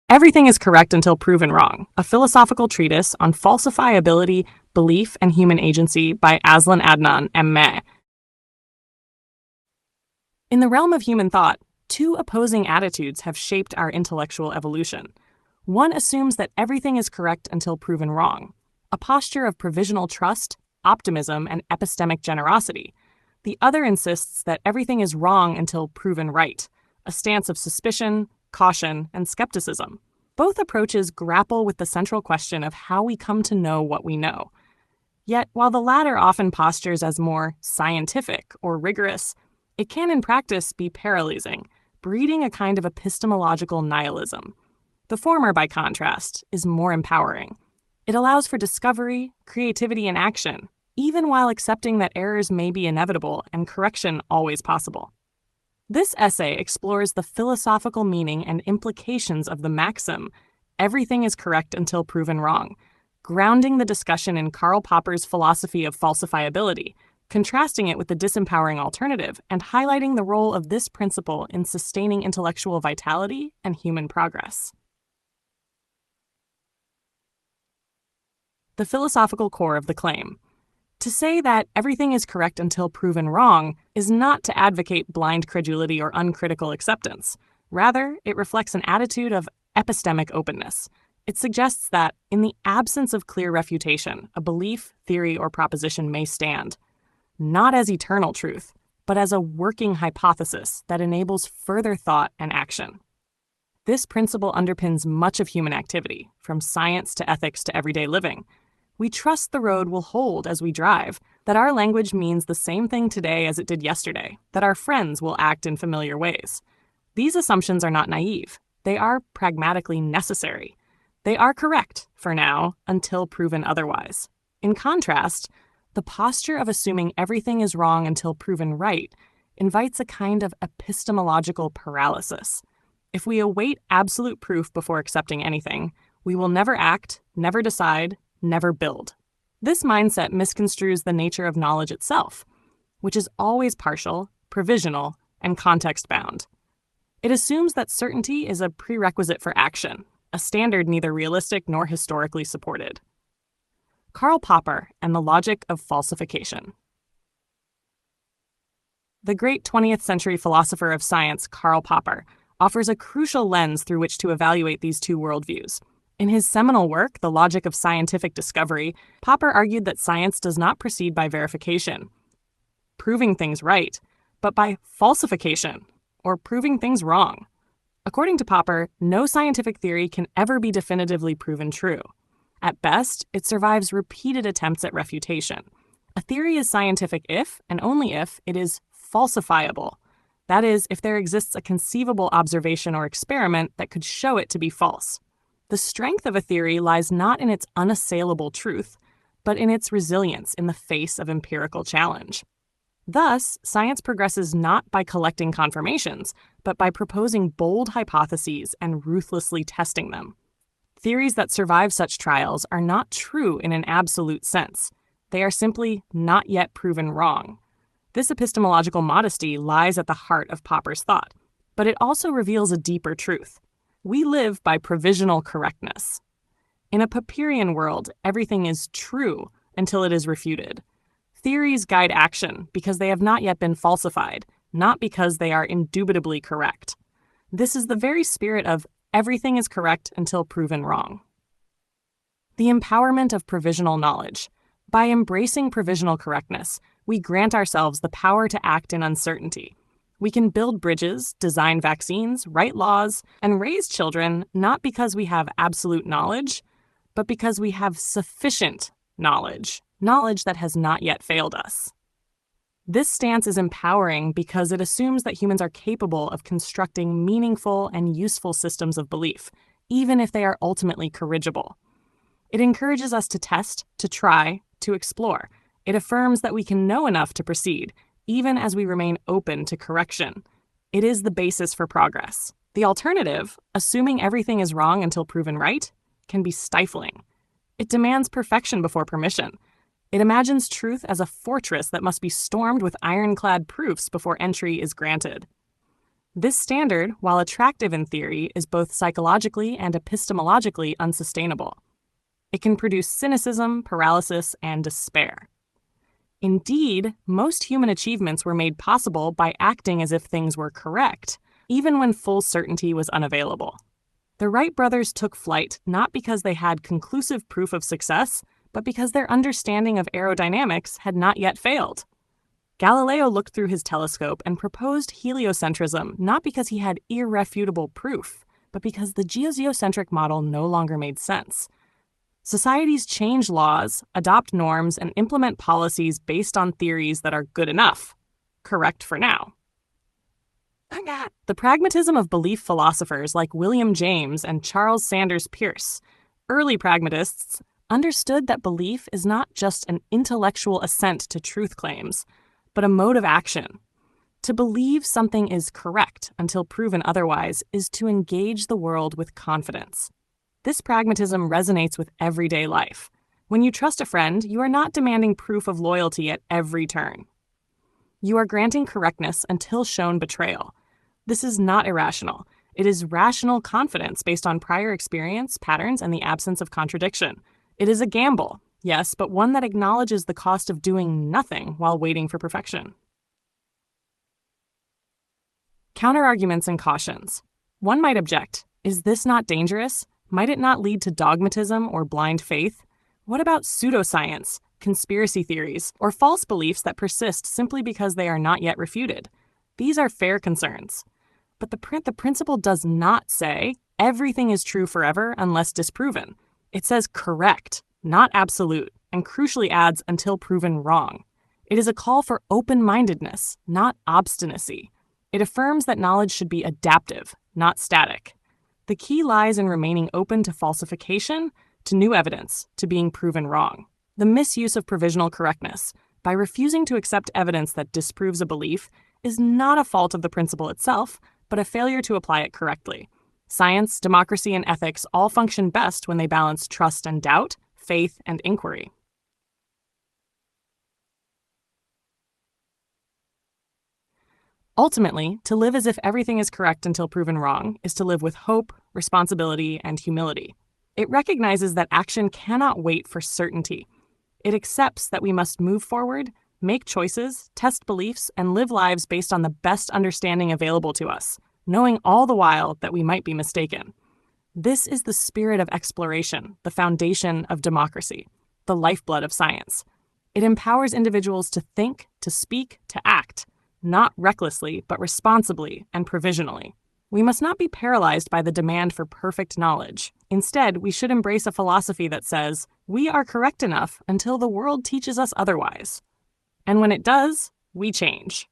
Everything is correct until proven wrong, a philosophical treatise on falsifiability, belief, and human agency by Azlan, Adnan, M.A. In the realm of human thought, two opposing attitudes have shaped our intellectual evolution. One assumes that everything is correct until proven wrong, a posture of provisional trust, optimism, and epistemic generosity. The other insists that everything is wrong until proven right, a stance of suspicion, caution, and skepticism. Both approaches grapple with the central question of how we come to know what we know. Yet, while the latter often postures as more scientific or rigorous, it can in practice be paralyzing, breeding a kind of epistemological nihilism. The former, by contrast, is more empowering. It allows for discovery, creativity, and action, even while accepting that errors may be inevitable and correction always possible. This essay explores the philosophical meaning and implications of the maxim, "Everything is correct until proven wrong," grounding the discussion in Karl Popper's philosophy of falsifiability, contrasting it with the disempowering alternative, and highlighting the role of this principle in sustaining intellectual vitality and human progress. The philosophical core of the claim. To say that everything is correct until proven wrong is not to advocate blind credulity or uncritical acceptance. Rather, it reflects an attitude of epistemic openness. It suggests that, in the absence of clear refutation, a belief, theory, or proposition may stand, not as eternal truth, but as a working hypothesis that enables further thought and action. This principle underpins much of human activity, from science to ethics to everyday living. We trust the road will hold as we drive, that our language means the same thing today as it did yesterday, that our friends will act in familiar ways. These assumptions are not naive. They are pragmatically necessary. They are correct, for now, until proven otherwise. In contrast, the posture of assuming everything is wrong until proven right invites a kind of epistemological paralysis. If we await absolute proof before accepting anything, we will never act, never decide, never build. This mindset misconstrues the nature of knowledge itself, which is always partial, provisional, and context-bound. It assumes that certainty is a prerequisite for action, a standard neither realistic nor historically supported. Karl Popper and the Logic of Falsification. The great 20th century philosopher of science, Karl Popper, offers a crucial lens through which to evaluate these two worldviews. In his seminal work, The Logic of Scientific Discovery, Popper argued that science does not proceed by verification, proving things right, but by falsification, or proving things wrong. According to Popper, no scientific theory can ever be definitively proven true. At best, it survives repeated attempts at refutation. A theory is scientific if, and only if, it is falsifiable. That is, if there exists a conceivable observation or experiment that could show it to be false. The strength of a theory lies not in its unassailable truth, but in its resilience in the face of empirical challenge. Thus, science progresses not by collecting confirmations, but by proposing bold hypotheses and ruthlessly testing them. Theories that survive such trials are not true in an absolute sense. They are simply not yet proven wrong. This epistemological modesty lies at the heart of Popper's thought, but it also reveals a deeper truth. We live by provisional correctness. In a Popperian world, everything is true until it is refuted. Theories guide action because they have not yet been falsified, not because they are indubitably correct. This is the very spirit of everything is correct until proven wrong. The empowerment of provisional knowledge. By embracing provisional correctness, we grant ourselves the power to act in uncertainty. We can build bridges, design vaccines, write laws, and raise children not because we have absolute knowledge, but because we have sufficient knowledge that has not yet failed us. This stance is empowering because it assumes that humans are capable of constructing meaningful and useful systems of belief, even if they are ultimately corrigible. It encourages us to test, to try, to explore. It affirms that we can know enough to proceed, even as we remain open to correction. It is the basis for progress. The alternative, assuming everything is wrong until proven right, can be stifling. It demands perfection before permission. It imagines truth as a fortress that must be stormed with ironclad proofs before entry is granted. This standard, while attractive in theory, is both psychologically and epistemologically unsustainable. It can produce cynicism, paralysis, and despair. Indeed, most human achievements were made possible by acting as if things were correct, even when full certainty was unavailable. The Wright brothers took flight not because they had conclusive proof of success, but because their understanding of aerodynamics had not yet failed. Galileo looked through his telescope and proposed heliocentrism not because he had irrefutable proof, but because the geocentric model no longer made sense. Societies change laws, adopt norms, and implement policies based on theories that are good enough, correct for now. The pragmatism of belief philosophers like William James and Charles Sanders Peirce, early pragmatists, understood that belief is not just an intellectual assent to truth claims, but a mode of action. To believe something is correct until proven otherwise is to engage the world with confidence. This pragmatism resonates with everyday life. When you trust a friend, you are not demanding proof of loyalty at every turn. You are granting correctness until shown betrayal. This is not irrational. It is rational confidence based on prior experience, patterns, and the absence of contradiction. It is a gamble, yes, but one that acknowledges the cost of doing nothing while waiting for perfection. Counterarguments and cautions. One might object, is this not dangerous? Might it not lead to dogmatism or blind faith? What about pseudoscience, conspiracy theories, or false beliefs that persist simply because they are not yet refuted? These are fair concerns. But the principle does not say everything is true forever unless disproven. It says correct, not absolute, and crucially adds until proven wrong. It is a call for open-mindedness, not obstinacy. It affirms that knowledge should be adaptive, not static. The key lies in remaining open to falsification, to new evidence, to being proven wrong. The misuse of provisional correctness, by refusing to accept evidence that disproves a belief, is not a fault of the principle itself, but a failure to apply it correctly. Science, democracy, and ethics all function best when they balance trust and doubt, faith and inquiry. Ultimately, to live as if everything is correct until proven wrong is to live with hope, responsibility, and humility. It recognizes that action cannot wait for certainty. It accepts that we must move forward, make choices, test beliefs, and live lives based on the best understanding available to us, knowing all the while that we might be mistaken. This is the spirit of exploration, the foundation of democracy, the lifeblood of science. It empowers individuals to think, to speak, to act, not recklessly, but responsibly and provisionally. We must not be paralyzed by the demand for perfect knowledge. Instead, we should embrace a philosophy that says, we are correct enough until the world teaches us otherwise. And when it does, we change.